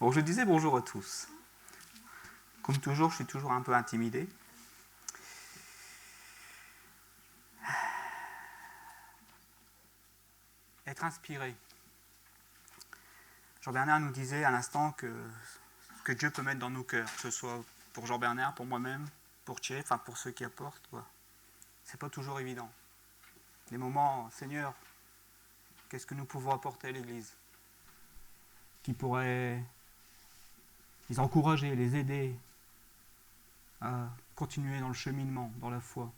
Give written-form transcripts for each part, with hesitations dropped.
Bon, je disais bonjour à tous. Comme toujours, je suis toujours un peu intimidé. Être inspiré. Jean Bernard nous disait à l'instant que Dieu peut mettre dans nos cœurs, que ce soit pour Jean Bernard, pour moi-même, pour Thierry, enfin pour ceux qui apportent, quoi. C'est pas toujours évident. Des moments, Seigneur, qu'est-ce que nous pouvons apporter à l'Église qui pourrait les encourager, les aider à continuer dans le cheminement, dans la foi.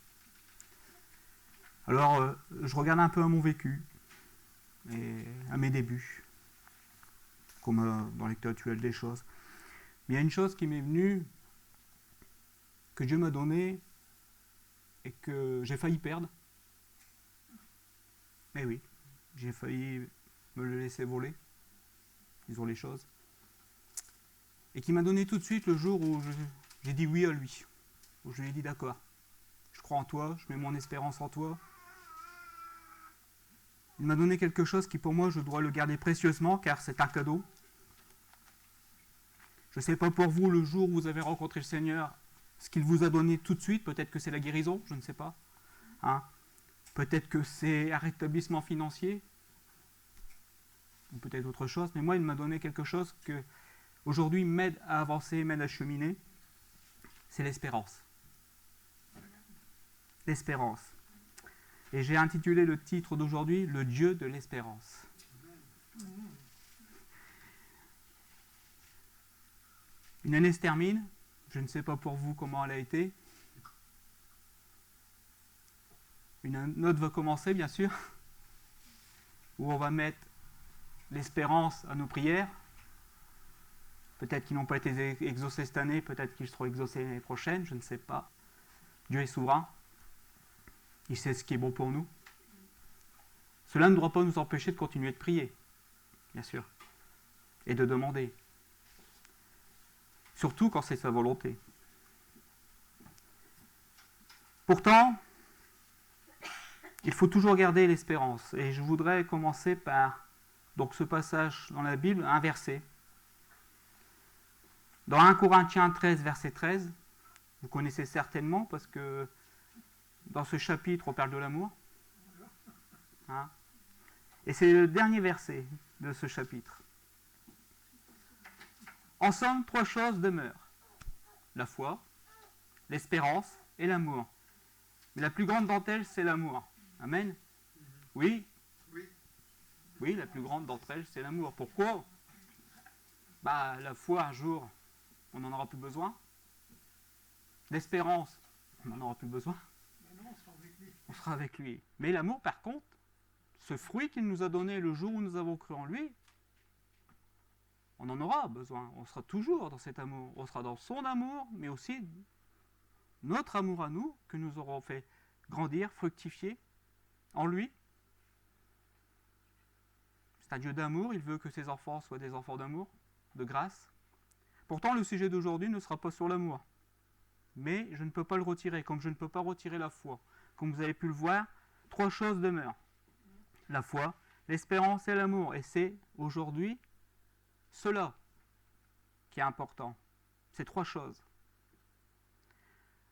Alors, je regarde un peu à mon vécu et à mes débuts, comme dans l'état actuel des choses. Mais il y a une chose qui m'est venue, que Dieu m'a donnée et que j'ai failli perdre. Eh oui, j'ai failli me le laisser voler, disons les choses. Et qui m'a donné tout de suite le jour où j'ai dit oui à lui, où je lui ai dit d'accord, je crois en toi, je mets mon espérance en toi. Il m'a donné quelque chose qui pour moi je dois le garder précieusement car c'est un cadeau. Je ne sais pas pour vous le jour où vous avez rencontré le Seigneur, ce qu'il vous a donné tout de suite, peut-être que c'est la guérison, je ne sais pas. Hein, peut-être que c'est un rétablissement financier, ou peut-être autre chose, mais moi il m'a donné quelque chose que aujourd'hui m'aide à avancer, m'aide à cheminer, c'est l'espérance. L'espérance. Et j'ai intitulé le titre d'aujourd'hui « Le Dieu de l'espérance ». Une année se termine, je ne sais pas pour vous comment elle a été. Une autre va commencer, bien sûr, où on va mettre l'espérance à nos prières. Peut-être qu'ils n'ont pas été exaucés cette année, peut-être qu'ils seront exaucés l'année prochaine, je ne sais pas. Dieu est souverain. Il sait ce qui est bon pour nous. Cela ne doit pas nous empêcher de continuer de prier, bien sûr, et de demander. Surtout quand c'est sa volonté. Pourtant, il faut toujours garder l'espérance. Et je voudrais commencer par donc, ce passage dans la Bible, un verset. Dans 1 Corinthiens 13, verset 13, vous connaissez certainement parce que dans ce chapitre, on parle de l'amour. Hein, et c'est le dernier verset de ce chapitre. En somme, 3 choses demeurent. La foi, l'espérance et l'amour. Mais la plus grande d'entre elles, c'est l'amour. Amen. Oui. Oui, la plus grande d'entre elles, c'est l'amour. Pourquoi ? La foi, un jour, on n'en aura plus besoin. L'espérance, on n'en aura plus besoin. On sera avec lui. Mais l'amour, par contre, ce fruit qu'il nous a donné le jour où nous avons cru en lui, on en aura besoin. On sera toujours dans cet amour. On sera dans son amour, mais aussi notre amour à nous, que nous aurons fait grandir, fructifier en lui. C'est un Dieu d'amour, il veut que ses enfants soient des enfants d'amour, de grâce. Pourtant, le sujet d'aujourd'hui ne sera pas sur l'amour. Mais je ne peux pas le retirer, comme je ne peux pas retirer la foi. Comme vous avez pu le voir, 3 choses demeurent. La foi, l'espérance et l'amour. Et c'est aujourd'hui cela qui est important. Ces 3 choses.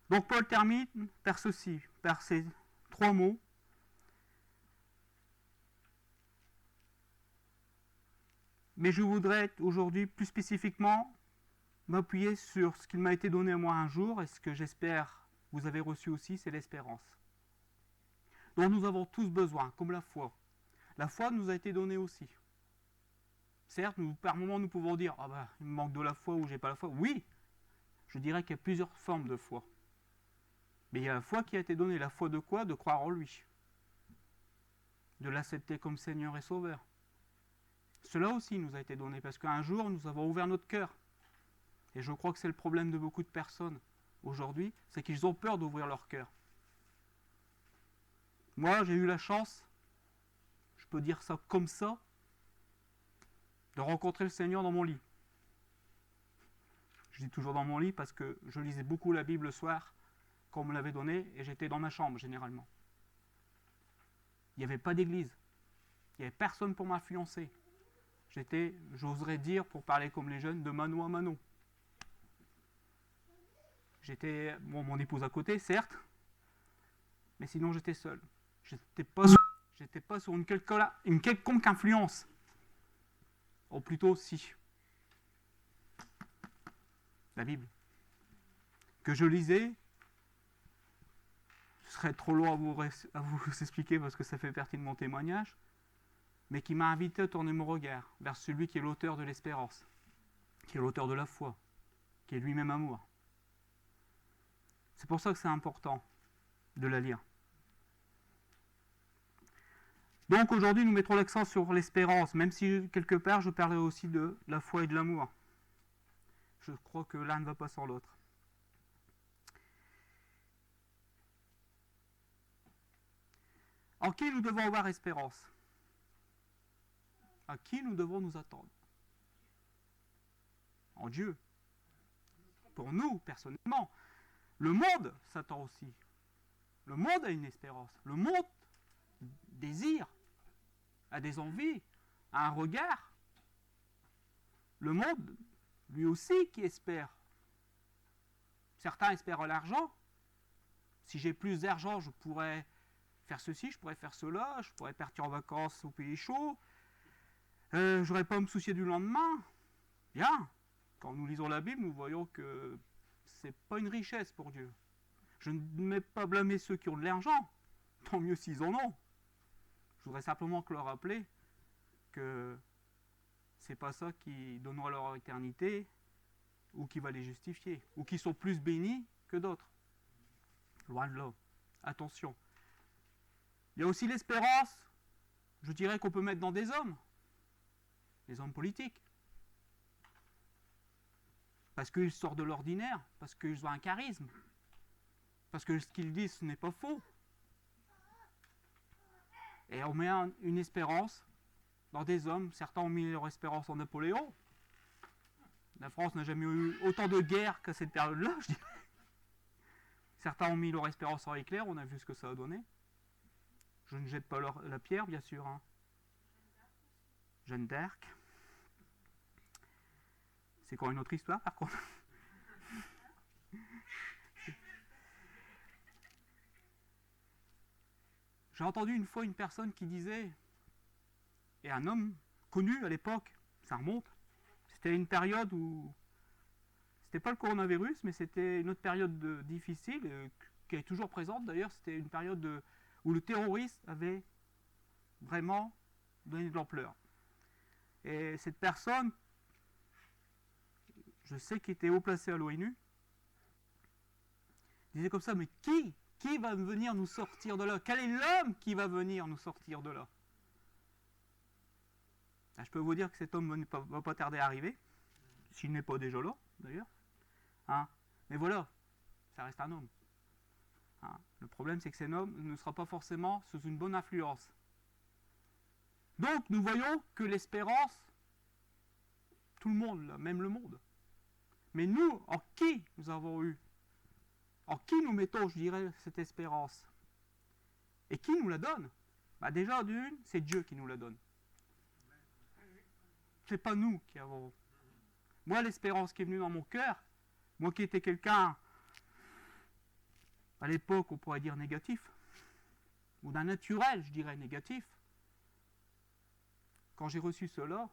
Donc Paul termine par ceci, par ces 3 mots. Mais je voudrais aujourd'hui plus spécifiquement m'appuyer sur ce qu'il m'a été donné à moi un jour et ce que j'espère vous avez reçu aussi, c'est l'espérance. Dont nous avons tous besoin, comme la foi. La foi nous a été donnée aussi. Certes, par moments nous pouvons dire « il me manque de la foi ou j'ai pas la foi ». Oui, je dirais qu'il y a plusieurs formes de foi. Mais il y a la foi qui a été donnée. La foi de quoi ? De croire en lui. De l'accepter comme Seigneur et Sauveur. Cela aussi nous a été donné parce qu'un jour nous avons ouvert notre cœur. Et je crois que c'est le problème de beaucoup de personnes aujourd'hui, c'est qu'ils ont peur d'ouvrir leur cœur. Moi, j'ai eu la chance, je peux dire ça comme ça, de rencontrer le Seigneur dans mon lit. Je dis toujours dans mon lit parce que je lisais beaucoup la Bible le soir, quand on me l'avait donnée, et j'étais dans ma chambre généralement. Il n'y avait pas d'église. Il n'y avait personne pour m'influencer. J'étais, j'oserais dire, pour parler comme les jeunes, de mano à mano. J'étais, bon, mon épouse à côté, certes, mais sinon j'étais seul. J'étais pas sur une quelconque influence. Ou plutôt, si. La Bible. Que je lisais, ce serait trop long à vous expliquer parce que ça fait partie de mon témoignage, mais qui m'a invité à tourner mon regard vers celui qui est l'auteur de l'espérance, qui est l'auteur de la foi, qui est lui-même amour. C'est pour ça que c'est important de la lire. Donc aujourd'hui, nous mettrons l'accent sur l'espérance, même si quelque part je parlerai aussi de la foi et de l'amour. Je crois que l'un ne va pas sans l'autre. En qui nous devons avoir espérance? À qui nous devons nous attendre? En Dieu. Pour nous, personnellement. Le monde s'attend aussi. Le monde a une espérance. Le monde désire, a des envies, a un regard. Le monde, lui aussi, qui espère. Certains espèrent l'argent. Si j'ai plus d'argent, je pourrais faire ceci, je pourrais faire cela, je pourrais partir en vacances au pays chaud. Je n'aurais pas à me soucier du lendemain. Bien. Quand nous lisons la Bible, nous voyons que ce n'est pas une richesse pour Dieu. Je ne vais pas blâmer ceux qui ont de l'argent. Tant mieux s'ils en ont. Je voudrais simplement leur rappeler que c'est pas ça qui donnera leur éternité ou qui va les justifier, ou qui sont plus bénis que d'autres. Loin de là. Attention. Il y a aussi l'espérance, je dirais, qu'on peut mettre dans des hommes. Les hommes politiques. Parce qu'ils sortent de l'ordinaire, parce qu'ils ont un charisme, parce que ce qu'ils disent, ce n'est pas faux. Et on met une espérance dans des hommes. Certains ont mis leur espérance en Napoléon. La France n'a jamais eu autant de guerres qu'à cette période-là, je dirais. Certains ont mis leur espérance en Hitler, on a vu ce que ça a donné. Je ne jette pas la pierre, bien sûr. Hein. Jeanne d'Arc. C'est encore une autre histoire, par contre. J'ai entendu une fois une personne qui disait, et un homme connu à l'époque, ça remonte, c'était une période où, c'était pas le coronavirus, mais c'était une autre période difficile, qui est toujours présente d'ailleurs, c'était une période où le terrorisme avait vraiment donné de l'ampleur. Et cette personne, je sais qu'il était haut placé à l'ONU, disait comme ça, mais qui va venir nous sortir de là? Quel est l'homme qui va venir nous sortir de là? Je peux vous dire que cet homme ne va pas tarder à arriver, s'il n'est pas déjà là, d'ailleurs. Hein? Mais voilà, ça reste un homme. Hein? Le problème, c'est que cet homme ne sera pas forcément sous une bonne influence. Donc, nous voyons que l'espérance, tout le monde, là, même le monde. Mais nous, en qui nous avons eu? En qui nous mettons, je dirais, cette espérance? Et qui nous la donne? Déjà, d'une, c'est Dieu qui nous la donne. C'est pas nous qui avons. Moi, l'espérance qui est venue dans mon cœur, moi qui étais quelqu'un, à l'époque, on pourrait dire négatif, ou d'un naturel, je dirais, négatif, quand j'ai reçu cela,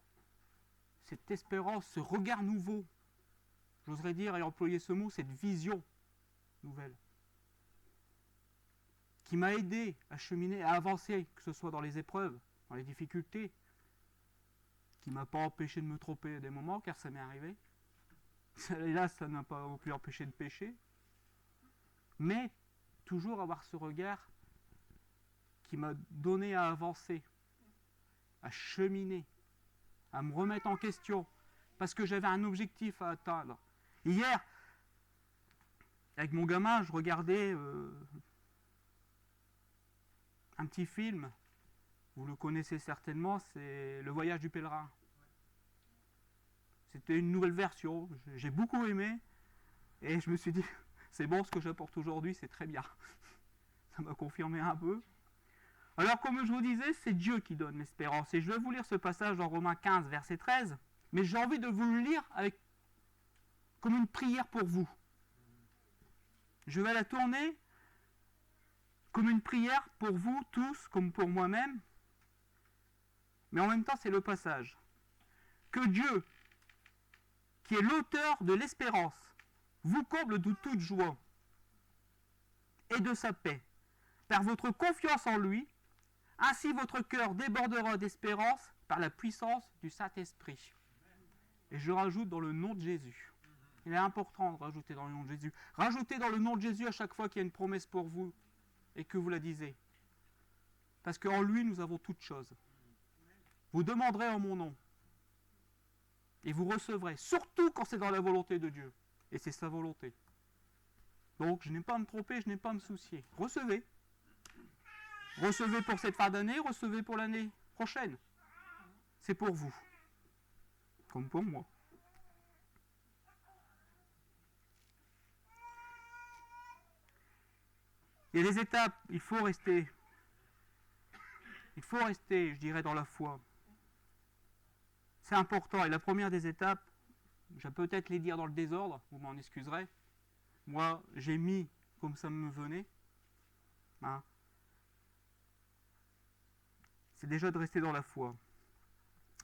cette espérance, ce regard nouveau, j'oserais dire et employer ce mot, cette vision nouvelle, qui m'a aidé à cheminer, à avancer, que ce soit dans les épreuves, dans les difficultés, qui ne m'a pas empêché de me tromper à des moments, car ça m'est arrivé. Hélas, ça n'a pas non plus empêché de pécher. Mais toujours avoir ce regard qui m'a donné à avancer, à cheminer, à me remettre en question, parce que j'avais un objectif à atteindre. Hier, avec mon gamin, je regardais un petit film, vous le connaissez certainement, c'est Le Voyage du Pèlerin. C'était une nouvelle version, j'ai beaucoup aimé, et je me suis dit, c'est bon, ce que j'apporte aujourd'hui, c'est très bien. Ça m'a confirmé un peu. Alors, comme je vous disais, c'est Dieu qui donne l'espérance. Et je vais vous lire ce passage dans Romains 15, verset 13, mais j'ai envie de vous le lire comme une prière pour vous. Je vais la tourner comme une prière pour vous tous, comme pour moi-même, mais en même temps, c'est le passage. Que Dieu, qui est l'auteur de l'espérance, vous comble de toute joie et de sa paix, par votre confiance en lui. Ainsi votre cœur débordera d'espérance par la puissance du Saint-Esprit. Et je rajoute dans le nom de Jésus. Il est important de rajouter dans le nom de Jésus. Rajoutez dans le nom de Jésus à chaque fois qu'il y a une promesse pour vous et que vous la disiez. Parce qu'en lui, nous avons toutes choses. Vous demanderez en mon nom. Et vous recevrez, surtout quand c'est dans la volonté de Dieu. Et c'est sa volonté. Donc, je n'ai pas à me tromper, je n'ai pas à me soucier. Recevez. Recevez pour cette fin d'année, recevez pour l'année prochaine. C'est pour vous. Comme pour moi. Il y a des étapes, il faut rester, je dirais, dans la foi. C'est important. Et la première des étapes, je vais peut-être les dire dans le désordre, vous m'en excuserez. Moi, j'ai mis comme ça me venait. Hein. C'est déjà de rester dans la foi.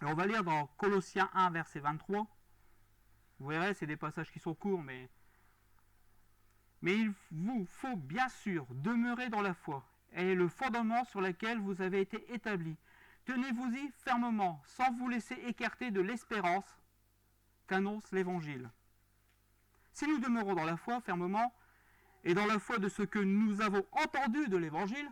Et on va lire dans Colossiens 1, verset 23. Vous verrez, c'est des passages qui sont courts, mais il vous faut bien sûr demeurer dans la foi. Elle est le fondement sur lequel vous avez été établis. Tenez-vous-y fermement, sans vous laisser écarter de l'espérance qu'annonce l'Évangile. Si nous demeurons dans la foi fermement, et dans la foi de ce que nous avons entendu de l'Évangile,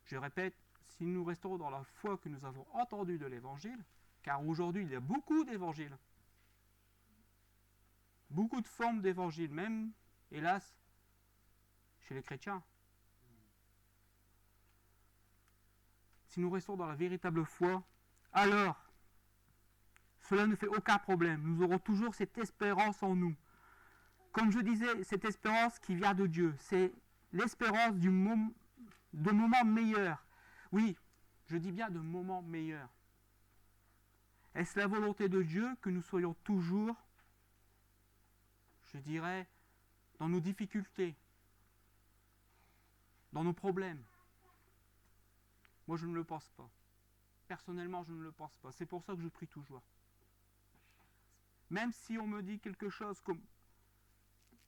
je répète, si nous restons dans la foi que nous avons entendu de l'Évangile, car aujourd'hui il y a beaucoup d'évangiles, beaucoup de formes d'évangile, même, hélas, chez les chrétiens. Si nous restons dans la véritable foi, alors, cela ne fait aucun problème. Nous aurons toujours cette espérance en nous. Comme je disais, cette espérance qui vient de Dieu, c'est l'espérance de moments meilleurs. Oui, je dis bien de moments meilleurs. Est-ce la volonté de Dieu que nous soyons toujours, je dirais, dans nos difficultés, dans nos problèmes? Moi, je ne le pense pas. Personnellement, je ne le pense pas. C'est pour ça que je prie toujours. Même si on me dit quelque chose comme,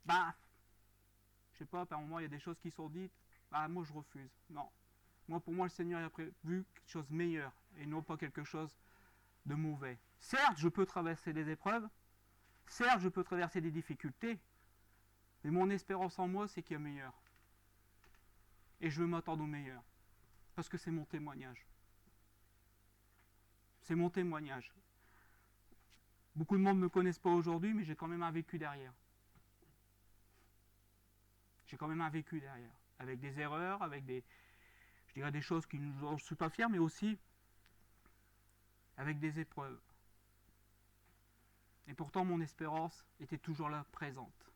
je sais pas, par moment, il y a des choses qui sont dites, moi, je refuse. Non. Moi, pour moi, le Seigneur a prévu quelque chose de meilleur et non pas quelque chose de mauvais. Certes, je peux traverser des épreuves. Certes, je peux traverser des difficultés. Mais mon espérance en moi, c'est qu'il y a meilleur. Et je veux m'attendre au meilleur. Parce que c'est mon témoignage. C'est mon témoignage. Beaucoup de monde ne me connaissent pas aujourd'hui, mais j'ai quand même un vécu derrière. J'ai quand même un vécu derrière. Avec des erreurs, avec des choses dont je ne suis pas fier, mais aussi avec des épreuves. Et pourtant, mon espérance était toujours là, présente.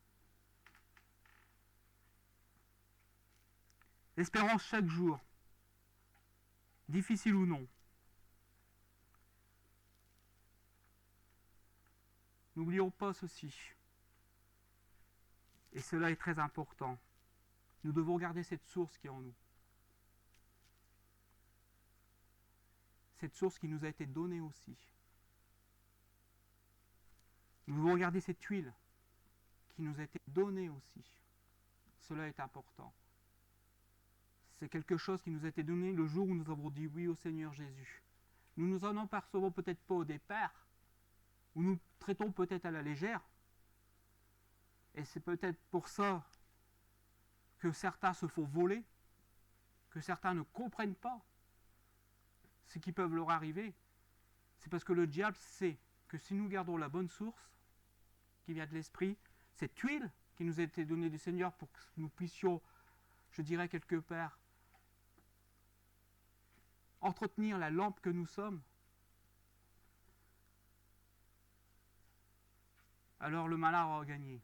L'espérance chaque jour, difficile ou non. N'oublions pas ceci. Et cela est très important. Nous devons garder cette source qui est en nous. Cette source qui nous a été donnée aussi. Nous devons garder cette huile qui nous a été donnée aussi. Cela est important. C'est quelque chose qui nous a été donné le jour où nous avons dit oui au Seigneur Jésus. Nous nous en apercevons peut-être pas au départ, ou nous traitons peut-être à la légère. Et c'est peut-être pour ça que certains se font voler, que certains ne comprennent pas ce qui peut leur arriver. C'est parce que le diable sait que si nous gardons la bonne source, qui vient de l'Esprit, cette huile qui nous a été donnée du Seigneur pour que nous puissions, je dirais quelque part, entretenir la lampe que nous sommes, alors le malin aura gagné.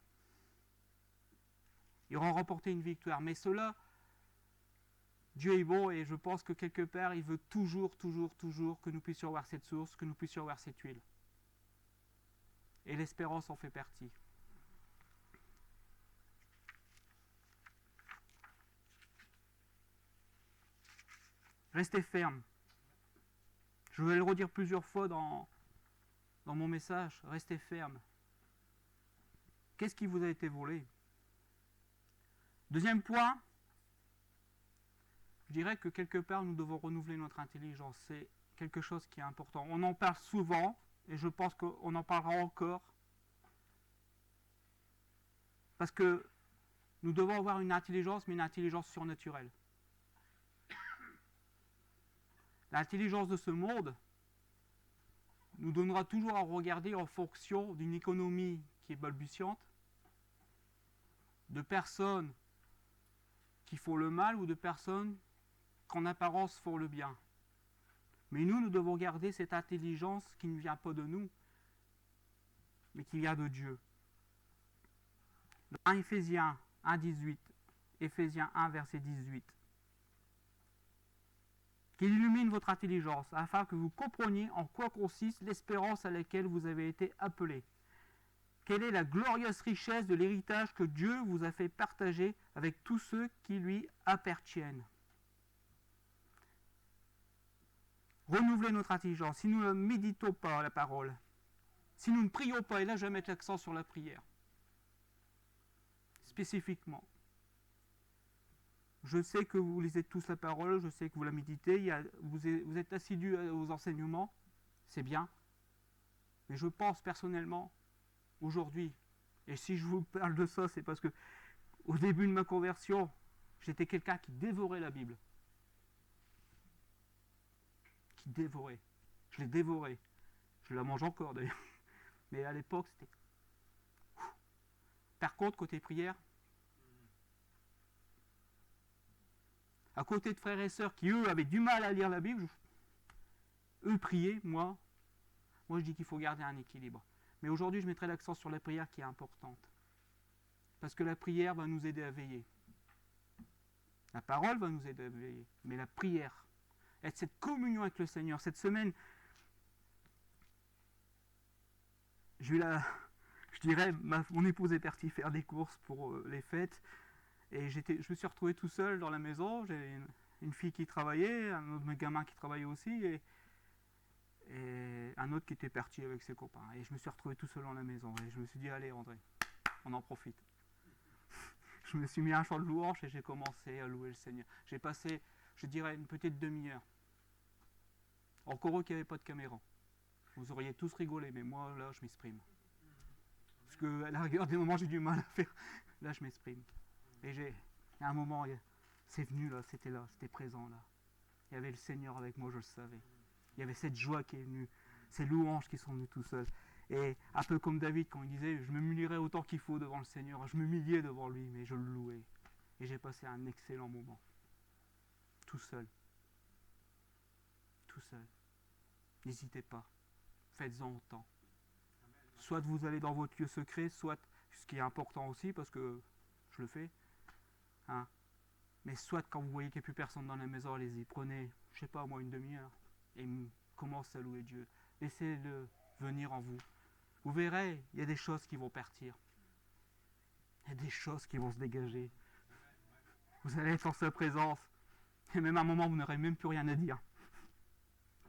Il aura remporté une victoire. Mais cela Dieu est bon et je pense que quelque part, il veut toujours que nous puissions avoir cette source, que nous puissions avoir cette huile. Et l'espérance en fait partie. Restez ferme. Je vais le redire plusieurs fois dans mon message. Restez ferme. Qu'est-ce qui vous a été volé? Deuxième point, je dirais que quelque part, nous devons renouveler notre intelligence. C'est quelque chose qui est important. On en parle souvent, et je pense qu'on en parlera encore. Parce que nous devons avoir une intelligence, mais une intelligence surnaturelle. L'intelligence de ce monde nous donnera toujours à regarder en fonction d'une économie qui est balbutiante, de personnes qui font le mal ou de personnes qu'en apparence font le bien. Mais nous devons garder cette intelligence qui ne vient pas de nous, mais qui vient de Dieu. Dans Éphésiens 1, 18, Éphésiens 1, verset 18. Qu'il illumine votre intelligence, afin que vous compreniez en quoi consiste l'espérance à laquelle vous avez été appelés. Quelle est la glorieuse richesse de l'héritage que Dieu vous a fait partager avec tous ceux qui lui appartiennent. Renouveler notre intelligence. Si nous ne méditons pas la parole, si nous ne prions pas, et là je vais mettre l'accent sur la prière, spécifiquement. Je sais que vous lisez tous la parole, je sais que vous la méditez, vous êtes assidus aux enseignements, c'est bien. Mais je pense personnellement, aujourd'hui, et si je vous parle de ça, c'est parce que au début de ma conversion, j'étais quelqu'un qui dévorait la Bible. Qui dévorait. Je l'ai dévorée. Je la mange encore d'ailleurs. Mais à l'époque, c'était... Par contre, côté prière, à côté de frères et sœurs qui, eux, avaient du mal à lire la Bible, eux priaient, moi je dis qu'il faut garder un équilibre. Mais aujourd'hui, je mettrai l'accent sur la prière qui est importante. Parce que la prière va nous aider à veiller. La parole va nous aider à veiller. Mais la prière, être cette communion avec le Seigneur, cette semaine, je dirais, mon épouse est partie faire des courses pour les fêtes. Et je me suis retrouvé tout seul dans la maison. J'ai une fille qui travaillait, un autre gamin qui travaillait aussi, et un autre qui était parti avec ses copains. Et je me suis retrouvé tout seul dans la maison. Et je me suis dit, allez André, on en profite. Je me suis mis un chant de louange et j'ai commencé à louer le Seigneur. J'ai passé, je dirais, une petite demi-heure. Encore eux qui n'avaient pas de caméra. Vous auriez tous rigolé, mais moi, là, je m'exprime. Parce que à la rigueur des moments, j'ai du mal à faire. Là, je m'exprime. Et à un moment, c'est venu là, c'était présent là. Il y avait le Seigneur avec moi, je le savais. Il y avait cette joie qui est venue, ces louanges qui sont venues tout seuls. Et un peu comme David quand il disait, je me humilierai autant qu'il faut devant le Seigneur. Je me humiliais devant lui, mais je le louais. Et j'ai passé un excellent moment. Tout seul. Tout seul. N'hésitez pas. Faites-en autant. Soit vous allez dans votre lieu secret, soit, ce qui est important aussi, parce que je le fais, hein. Mais soit quand vous voyez qu'il n'y a plus personne dans la maison, allez-y, prenez, je sais pas moi, une demi-heure et commencez à louer Dieu. Laissez-le venir en vous. Vous verrez, il y a des choses qui vont partir. Il y a des choses qui vont se dégager. Vous allez être en sa présence. Et même à un moment, vous n'aurez même plus rien à dire.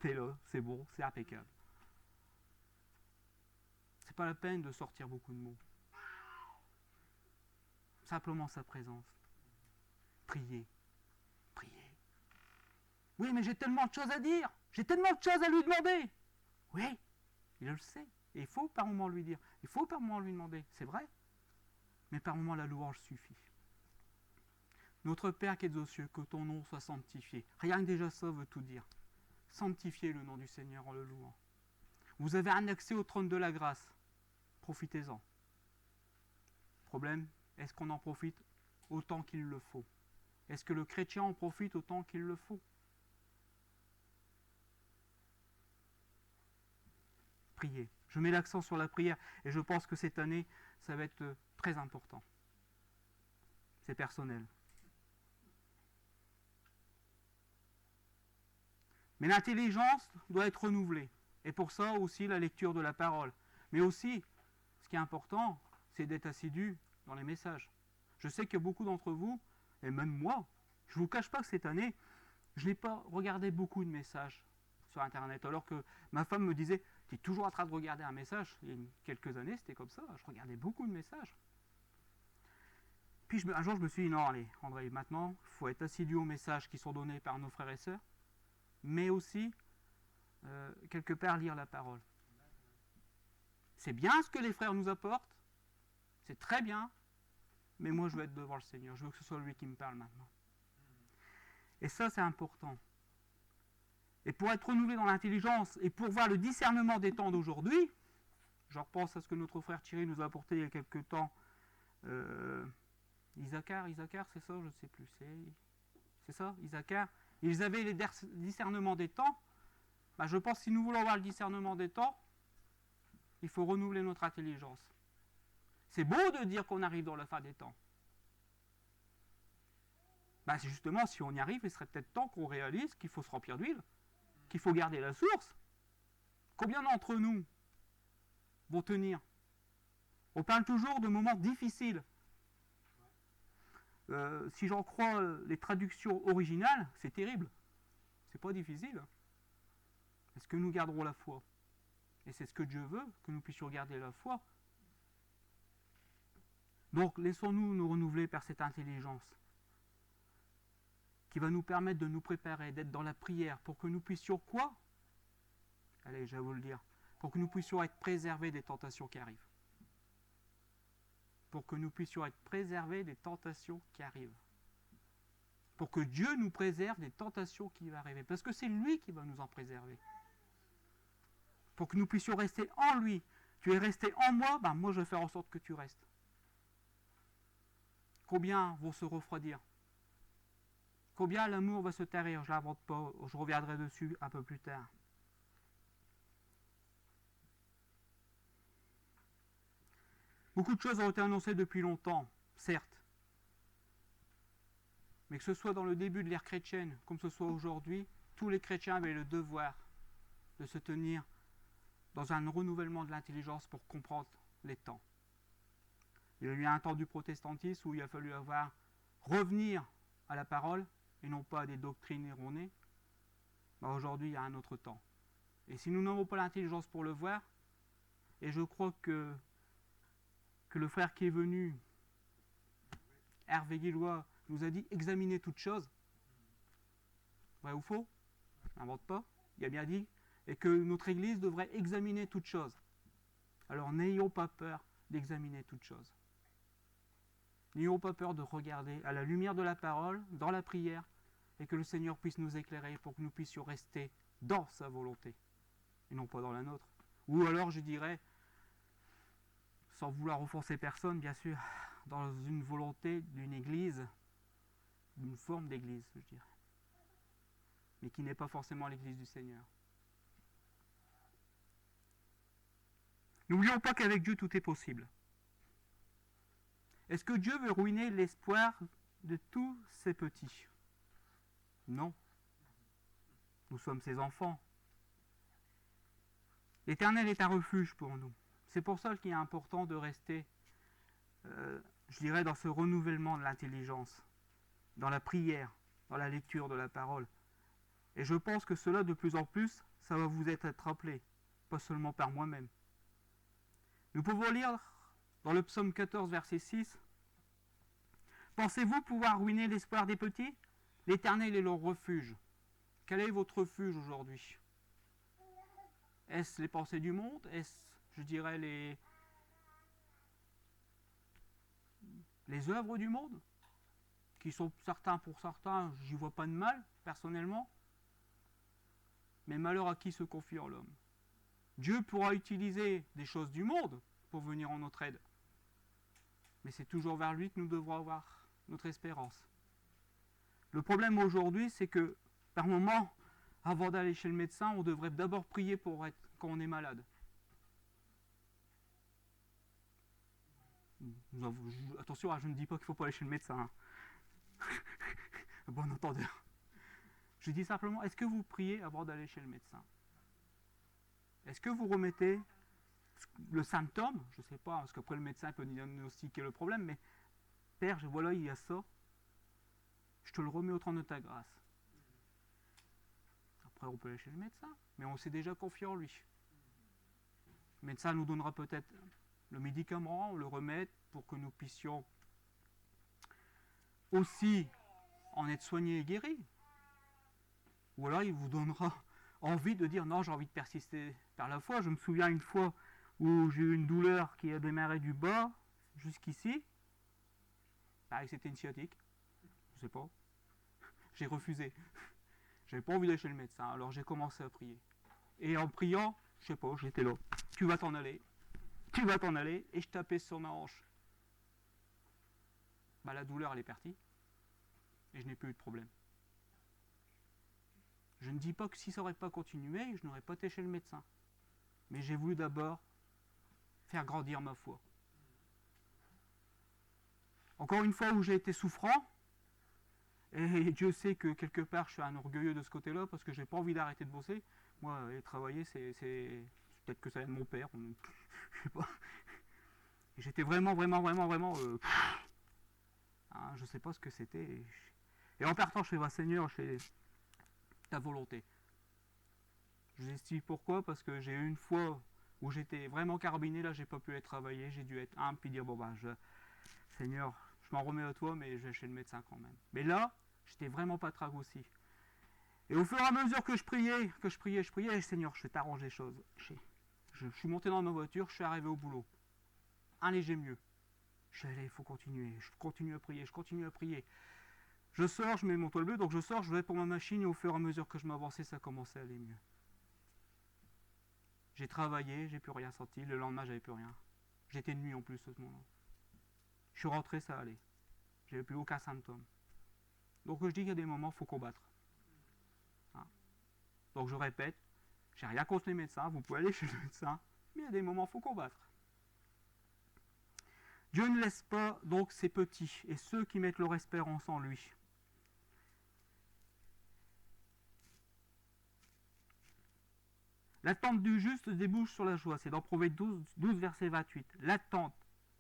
C'est là, c'est bon, c'est impeccable. C'est pas la peine de sortir beaucoup de mots. Simplement sa présence. Priez. Priez. Oui, mais j'ai tellement de choses à dire. J'ai tellement de choses à lui demander. Oui, il le sait. Et il faut par moment lui dire. Il faut par moment lui demander. C'est vrai. Mais par moment, la louange suffit. Notre Père qui es aux cieux, que ton nom soit sanctifié. Rien que déjà ça veut tout dire. Sanctifiez le nom du Seigneur en le louant. Vous avez un accès au trône de la grâce. Profitez-en. Problème, est-ce qu'on en profite autant qu'il le faut? Est-ce que le chrétien en profite autant qu'il le faut? Priez. Je mets l'accent sur la prière et je pense que cette année, ça va être très important. C'est personnel. Mais l'intelligence doit être renouvelée. Et pour ça aussi la lecture de la parole. Mais aussi, ce qui est important, c'est d'être assidu dans les messages. Je sais que beaucoup d'entre vous, et même moi, je ne vous cache pas que cette année, je n'ai pas regardé beaucoup de messages sur Internet. Alors que ma femme me disait, tu es toujours en train de regarder un message. Il y a quelques années, c'était comme ça. Je regardais beaucoup de messages. Puis un jour, je me suis dit, non, allez, André, maintenant, il faut être assidu aux messages qui sont donnés par nos frères et sœurs, mais aussi, quelque part, lire la parole. C'est bien ce que les frères nous apportent, c'est très bien, mais moi, je veux être devant le Seigneur. Je veux que ce soit lui qui me parle maintenant. Et ça, c'est important. Et pour être renouvelé dans l'intelligence et pour voir le discernement des temps d'aujourd'hui, je repense à ce que notre frère Thierry nous a apporté il y a quelques temps. Isaacar, c'est ça, je ne sais plus. C'est ça, Isaacar. Ils avaient les discernements des temps. Ben, je pense que si nous voulons avoir le discernement des temps, il faut renouveler notre intelligence. C'est beau de dire qu'on arrive dans la fin des temps. Ben, c'est justement, si on y arrive, il serait peut-être temps qu'on réalise qu'il faut se remplir d'huile, qu'il faut garder la source. Combien d'entre nous vont tenir? On parle toujours de moments difficiles. Si j'en crois les traductions originales, c'est terrible. C'est pas difficile. Est-ce que nous garderons la foi? Et c'est ce que Dieu veut, que nous puissions garder la foi. Donc, laissons-nous nous renouveler par cette intelligence qui va nous permettre de nous préparer, d'être dans la prière, pour que nous puissions quoi? Allez, je vais vous le dire. Pour que nous puissions être préservés des tentations qui arrivent. Pour que nous puissions être préservés des tentations qui arrivent. Pour que Dieu nous préserve des tentations qui vont arriver. Parce que c'est lui qui va nous en préserver. Pour que nous puissions rester en lui. Tu es resté en moi, ben moi je vais faire en sorte que tu restes. Combien vont se refroidir? Combien l'amour va se tarir? Je ne l'invente pas, je reviendrai dessus un peu plus tard. Beaucoup de choses ont été annoncées depuis longtemps, certes. Mais que ce soit dans le début de l'ère chrétienne, comme ce soit aujourd'hui, tous les chrétiens avaient le devoir de se tenir dans un renouvellement de l'intelligence pour comprendre les temps. Il y a eu un temps du protestantisme où il a fallu revenir à la parole et non pas à des doctrines erronées. Ben aujourd'hui, il y a un autre temps. Et si nous n'avons pas l'intelligence pour le voir, et je crois que le frère qui est venu, Hervé Guillois, nous a dit examiner toutes choses. Vrai ou faux? Je n'invente pas. Il a bien dit. Et que notre Église devrait examiner toutes choses. Alors n'ayons pas peur d'examiner toutes choses. N'ayons pas peur de regarder à la lumière de la parole, dans la prière, et que le Seigneur puisse nous éclairer pour que nous puissions rester dans sa volonté, et non pas dans la nôtre. Ou alors, je dirais, sans vouloir offenser personne, bien sûr, dans une volonté d'une église, d'une forme d'église, je dirais, mais qui n'est pas forcément l'église du Seigneur. N'oublions pas qu'avec Dieu, tout est possible. Est-ce que Dieu veut ruiner l'espoir de tous ses petits? Non. Nous sommes ses enfants. L'Éternel est un refuge pour nous. C'est pour ça qu'il est important de rester, je dirais, dans ce renouvellement de l'intelligence, dans la prière, dans la lecture de la parole. Et je pense que cela, de plus en plus, ça va vous être rappelé, pas seulement par moi-même. Nous pouvons lire dans le psaume 14, verset 6, « Pensez-vous pouvoir ruiner l'espoir des petits? L'Éternel est leur refuge. » Quel est votre refuge aujourd'hui? Est-ce les pensées du monde? Est-ce, je dirais, les œuvres du monde? Qui sont pour certains, j'y vois pas de mal, personnellement. Mais malheur à qui se confie en l'homme. Dieu pourra utiliser des choses du monde pour venir en notre aide. Mais c'est toujours vers lui que nous devrons avoir notre espérance. Le problème aujourd'hui, c'est que, par moment, avant d'aller chez le médecin, on devrait d'abord prier quand on est malade. Attention, je ne dis pas qu'il ne faut pas aller chez le médecin. Bon entendeur. Je dis simplement, est-ce que vous priez avant d'aller chez le médecin? Est-ce que vous remettez le symptôme? Je ne sais pas, parce qu'après le médecin peut diagnostiquer le problème, mais Père, voilà, il y a ça. Je te le remets au trône de ta grâce. Après, on peut aller chez le médecin, mais on s'est déjà confié en lui. Le médecin nous donnera peut-être le médicament, le remède, pour que nous puissions aussi en être soignés et guéris. Ou alors il vous donnera envie de dire non, j'ai envie de persister vers la foi. Je me souviens une fois où j'ai eu une douleur qui a démarré du bas jusqu'ici. Pareil, c'était une sciatique. Je sais pas. J'ai refusé. J'avais pas envie d'aller chez le médecin, alors j'ai commencé à prier. Et en priant, je sais pas, j'étais là. Tu vas t'en aller. Tu vas t'en aller. Et je tapais sur ma hanche. Bah, la douleur, elle est partie. Et je n'ai plus eu de problème. Je ne dis pas que si ça n'aurait pas continué, je n'aurais pas été chez le médecin. Mais j'ai voulu d'abord faire grandir ma foi. Encore une fois où j'ai été souffrant, et Dieu sait que quelque part je suis un orgueilleux de ce côté-là, parce que j'ai pas envie d'arrêter de bosser. Moi, aller travailler, c'est peut-être que ça vient de mon père, je sais pas. Et j'étais vraiment, je sais pas ce que c'était. Et en partant, je fais, Seigneur, c'est ta volonté. Je vous explique pourquoi, parce que j'ai eu une fois où j'étais vraiment carbiné, là j'ai pas pu aller travailler, j'ai dû être humble puis dire Seigneur, je m'en remets à toi, mais je vais chez le médecin quand même. Mais là, j'étais vraiment pas trague aussi. Et au fur et à mesure que je priais, Seigneur, je vais t'arranger les choses. Je suis monté dans ma voiture, je suis arrivé au boulot. Un léger mieux. Je suis allé, il faut continuer. Je continue à prier. Je sors, je mets mon toile bleu, donc je sors, je vais pour ma machine, et au fur et à mesure que je m'avançais, ça commençait à aller mieux. J'ai travaillé, j'ai plus rien senti, le lendemain, j'avais plus rien. J'étais de nuit en plus à ce moment-là. Je suis rentré, ça allait. J'avais plus aucun symptôme. Donc je dis qu'il y a des moments, il faut combattre. Hein. Donc je répète, j'ai rien contre les médecins, vous pouvez aller chez le médecin, mais il y a des moments, il faut combattre. Dieu ne laisse pas donc ses petits et ceux qui mettent leur espérance en lui. L'attente du juste débouche sur la joie. C'est dans Proverbe 12 verset 28. L'attente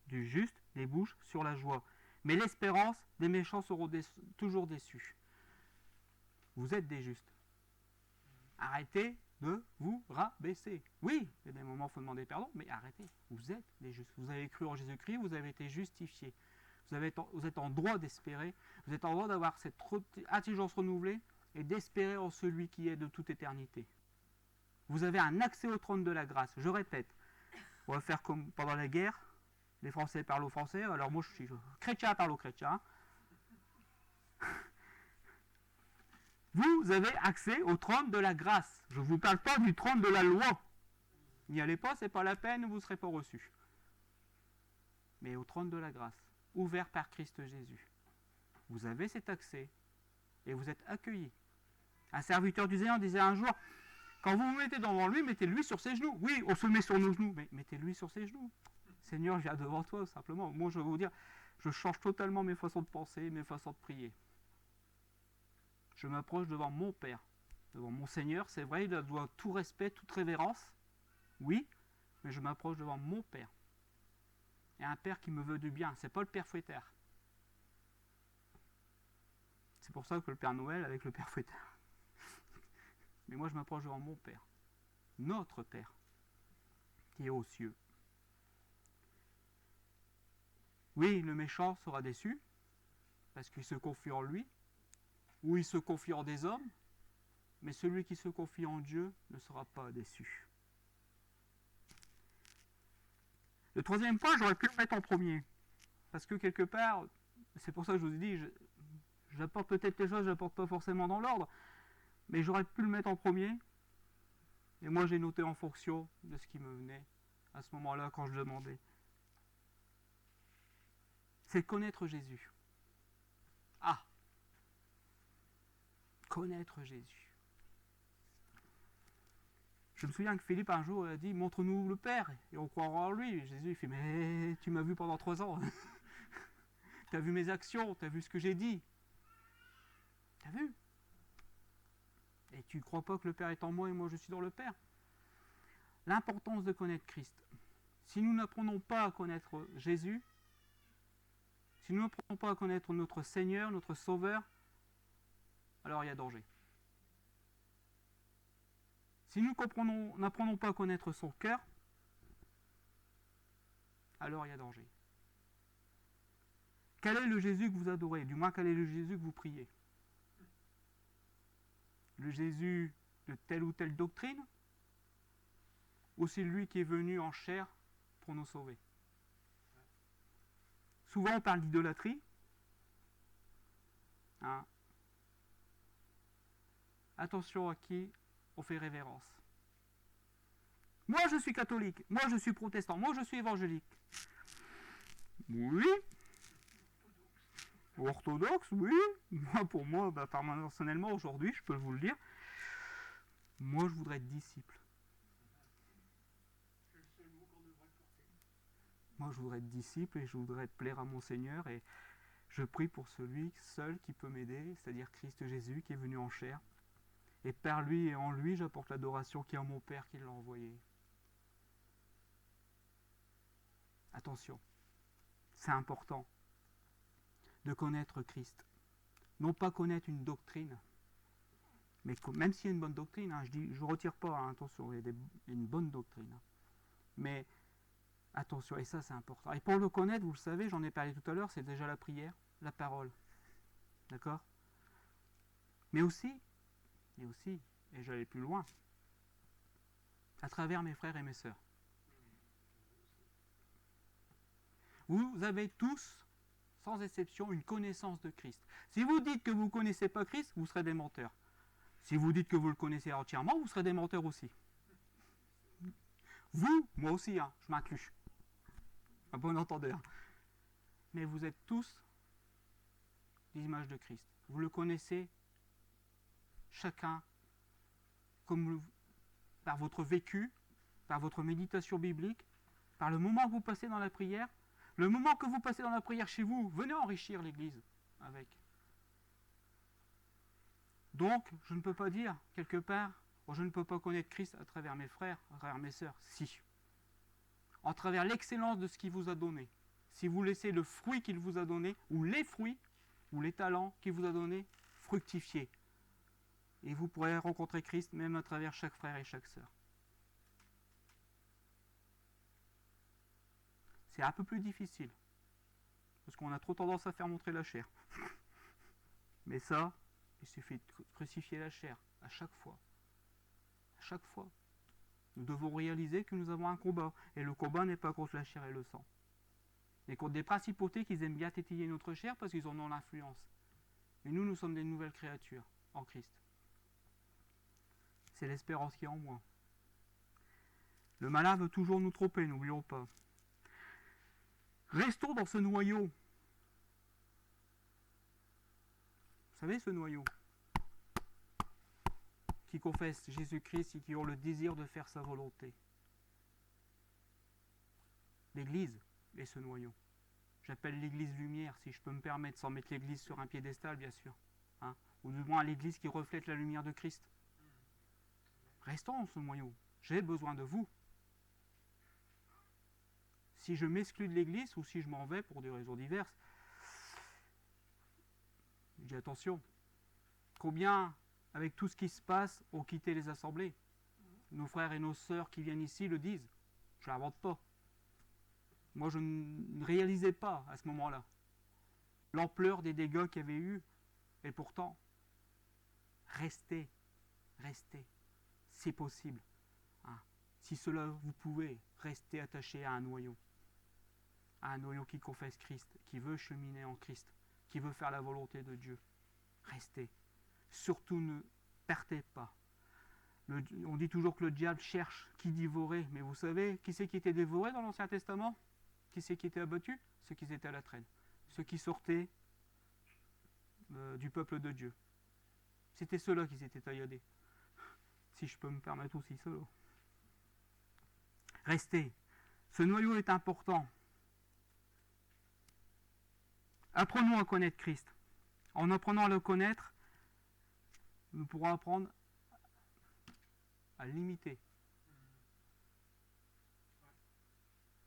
du juste débouche sur la joie. Mais l'espérance des méchants seront toujours déçus. Vous êtes des justes. Arrêtez de vous rabaisser. Oui, il y a des moments où il faut demander pardon, mais arrêtez. Vous êtes des justes. Vous avez cru en Jésus-Christ, vous avez été justifiés. Vous êtes en droit d'espérer. Vous êtes en droit d'avoir cette intelligence renouvelée et d'espérer en celui qui est de toute éternité. Vous avez un accès au trône de la grâce. Je répète, on va faire comme pendant la guerre. Les Français parlent aux Français, alors moi je suis chrétien, parle aux chrétiens. Vous avez accès au trône de la grâce. Je ne vous parle pas du trône de la loi. N'y allez pas, c'est pas la peine, vous ne serez pas reçus. Mais au trône de la grâce, ouvert par Christ Jésus. Vous avez cet accès et vous êtes accueillis. Un serviteur du Seigneur disait un jour, quand vous vous mettez devant lui, mettez-lui sur ses genoux. Oui, on se met sur nos genoux, mais mettez-lui sur ses genoux. Seigneur, je viens devant toi, simplement. Moi, je vais vous dire, je change totalement mes façons de penser, mes façons de prier. Je m'approche devant mon Père, devant mon Seigneur. C'est vrai, il doit tout respect, toute révérence. Oui, mais je m'approche devant mon Père. Et un Père qui me veut du bien. C'est pas le Père Fouettard. C'est pour ça que le Père Noël avec le Père Fouettard. Mais moi, je m'approche devant mon Père. Notre Père, qui est aux cieux. Oui, le méchant sera déçu, parce qu'il se confie en lui, ou il se confie en des hommes, mais celui qui se confie en Dieu ne sera pas déçu. Le troisième point, j'aurais pu le mettre en premier, parce que quelque part, c'est pour ça que je vous ai dit, j'apporte peut-être les choses, je n'apporte pas forcément dans l'ordre, mais j'aurais pu le mettre en premier, et moi j'ai noté en fonction de ce qui me venait à ce moment-là quand je demandais. C'est connaître Jésus. Ah, connaître Jésus. Je me souviens que Philippe un jour a dit, montre-nous le Père, et on croira en lui. Et Jésus il fait, mais tu m'as vu pendant 3 ans. Tu as vu mes actions, tu as vu ce que j'ai dit. Tu as vu? Et tu ne crois pas que le Père est en moi et moi je suis dans le Père? L'importance de connaître Christ. Si nous n'apprenons pas à connaître Jésus, si nous n'apprenons pas à connaître notre Seigneur, notre Sauveur, alors il y a danger. Si nous n'apprenons pas à connaître son cœur, alors il y a danger. Quel est le Jésus que vous adorez? Du moins, quel est le Jésus que vous priez? Le Jésus de telle ou telle doctrine? Ou c'est lui qui est venu en chair pour nous sauver? Souvent on parle d'idolâtrie. Hein? Attention à qui on fait révérence. Moi je suis catholique, moi je suis protestant, moi je suis évangélique. Oui. Orthodoxe, oui. Moi, pour moi, personnellement, aujourd'hui, je peux vous le dire, moi je voudrais être disciple. Moi je voudrais être disciple et je voudrais plaire à mon Seigneur et je prie pour celui seul qui peut m'aider, c'est-à-dire Christ Jésus qui est venu en chair. Et par lui et en lui, j'apporte l'adoration qui est en mon Père qui l'a envoyé. Attention, c'est important de connaître Christ. Non pas connaître une doctrine, mais même s'il y a une bonne doctrine, hein, je ne retire pas, hein, attention, il y a une bonne doctrine. Hein. Mais attention, et ça c'est important. Et pour le connaître, vous le savez, j'en ai parlé tout à l'heure, c'est déjà la prière, la parole. D'accord? Mais aussi, et j'allais plus loin, à travers mes frères et mes sœurs. Vous avez tous, sans exception, une connaissance de Christ. Si vous dites que vous ne connaissez pas Christ, vous serez des menteurs. Si vous dites que vous le connaissez entièrement, vous serez des menteurs aussi. Vous, moi aussi, hein, je m'inclus. Un bon entendeur. Mais vous êtes tous l'image de Christ. Vous le connaissez chacun par votre vécu, par votre méditation biblique, par le moment que vous passez dans la prière. Le moment que vous passez dans la prière chez vous, venez enrichir l'Église avec. Donc, je ne peux pas dire, quelque part, je ne peux pas connaître Christ à travers mes frères, à travers mes sœurs. Si. À travers l'excellence de ce qu'il vous a donné. Si vous laissez le fruit qu'il vous a donné, ou les fruits, ou les talents qu'il vous a donnés, fructifier. Et vous pourrez rencontrer Christ même à travers chaque frère et chaque sœur. C'est un peu plus difficile. Parce qu'on a trop tendance à faire montrer la chair. Mais ça, il suffit de crucifier la chair à chaque fois. À chaque fois. Nous devons réaliser que nous avons un combat. Et le combat n'est pas contre la chair et le sang. Mais contre des principautés qui aiment bien tétiller notre chair parce qu'ils en ont l'influence. Et nous sommes des nouvelles créatures en Christ. C'est l'espérance qui est en moi. Le malin veut toujours nous tromper, n'oublions pas. Restons dans ce noyau. Vous savez, ce noyau qui confessent Jésus-Christ et qui ont le désir de faire sa volonté. L'Église est ce noyau. J'appelle l'Église lumière, si je peux me permettre, sans mettre l'Église sur un piédestal, bien sûr. Hein, ou du moins l'Église qui reflète la lumière de Christ. Restons dans ce noyau. J'ai besoin de vous. Si je m'exclus de l'Église ou si je m'en vais pour des raisons diverses, je dis attention. Combien, avec tout ce qui se passe, ont quitté les assemblées? Nos frères et nos sœurs qui viennent ici le disent. Je ne l'invente pas. Moi, je ne réalisais pas à ce moment-là l'ampleur des dégâts qu'il y avait eu. Et pourtant, restez, c'est possible. Hein. Si cela vous pouvez, rester attaché à un noyau qui confesse Christ, qui veut cheminer en Christ, qui veut faire la volonté de Dieu. Restez. Surtout ne partez pas. On dit toujours que le diable cherche qui dévorer, mais vous savez qui c'est qui était dévoré dans l'Ancien Testament? Qui c'est qui était abattu? Ceux qui étaient à la traîne. Ceux qui sortaient du peuple de Dieu. C'était ceux-là qui s'étaient tailladés. Si je peux me permettre aussi cela. Restez. Ce noyau est important. Apprenons à connaître Christ. En apprenant à le connaître, nous pourrons apprendre à le limiter.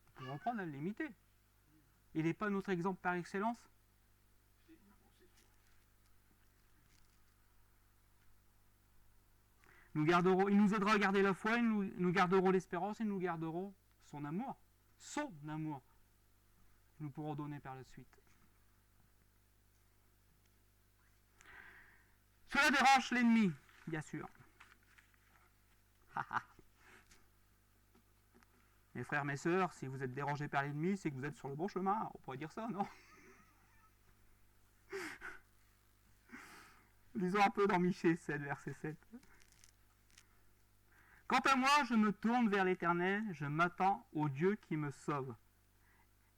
Nous pouvons apprendre à le limiter. Il n'est pas notre exemple par excellence. Il nous aidera à garder la foi, nous garderons l'espérance et nous garderons son amour. Son amour. Nous pourrons donner par la suite. Cela dérange l'ennemi, bien sûr. Mes frères, mes sœurs, si vous êtes dérangés par l'ennemi, c'est que vous êtes sur le bon chemin. On pourrait dire ça, non? Lisons un peu dans Michée 7, verset 7. Quant à moi, je me tourne vers l'Éternel, je m'attends au Dieu qui me sauve.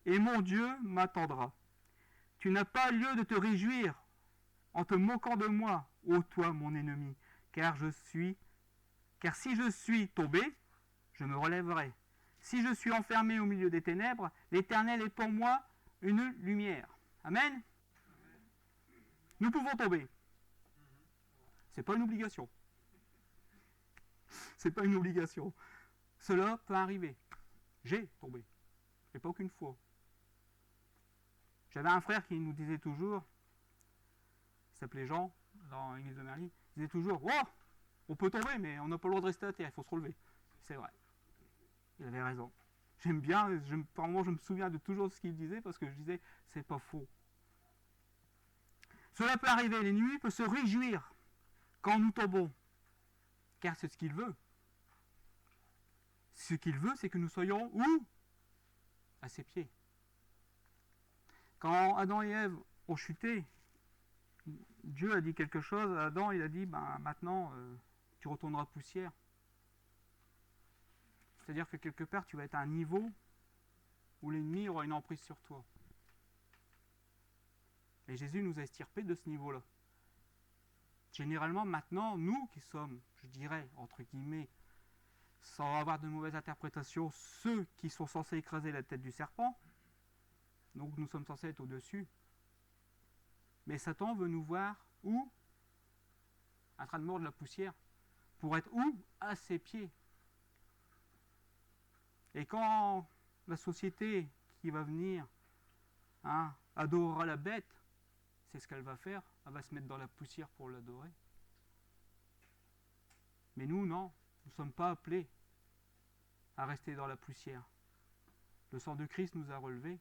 Et mon Dieu m'attendra. Tu n'as pas lieu de te réjouir en te moquant de moi, ô toi mon ennemi, car si je suis tombé, je me relèverai. Si je suis enfermé au milieu des ténèbres, l'Éternel est pour moi une lumière. Amen. Nous pouvons tomber. C'est pas une obligation. C'est pas une obligation. Cela peut arriver. J'ai tombé. Mais pas qu'une fois. J'avais un frère qui nous disait toujours, il s'appelait Jean, dans l'église de Merly, il disait toujours, oh, on peut tomber, mais on n'a pas le droit de rester à terre, il faut se relever. C'est vrai. Il avait raison. J'aime bien, par moments je me souviens de toujours ce qu'il disait, parce que je disais, c'est pas faux. Cela peut arriver, l'ennemi peut se réjouir quand nous tombons, car c'est ce qu'il veut. Ce qu'il veut, c'est que nous soyons où? À ses pieds. Quand Adam et Ève ont chuté, Dieu a dit quelque chose à Adam, il a dit, maintenant, tu retourneras poussière. C'est-à-dire que quelque part, tu vas être à un niveau où l'ennemi aura une emprise sur toi. Et Jésus nous a extirpés de ce niveau-là. Généralement, maintenant, nous qui sommes, je dirais, entre guillemets, sans avoir de mauvaise interprétation, ceux qui sont censés écraser la tête du serpent, donc nous sommes censés être au-dessus. Mais Satan veut nous voir où? En train de mordre la poussière. Pour être où? À ses pieds. Et quand la société qui va venir adorera la bête, c'est ce qu'elle va faire. Elle va se mettre dans la poussière pour l'adorer. Mais nous, non. Nous ne sommes pas appelés à rester dans la poussière. Le sang de Christ nous a relevés.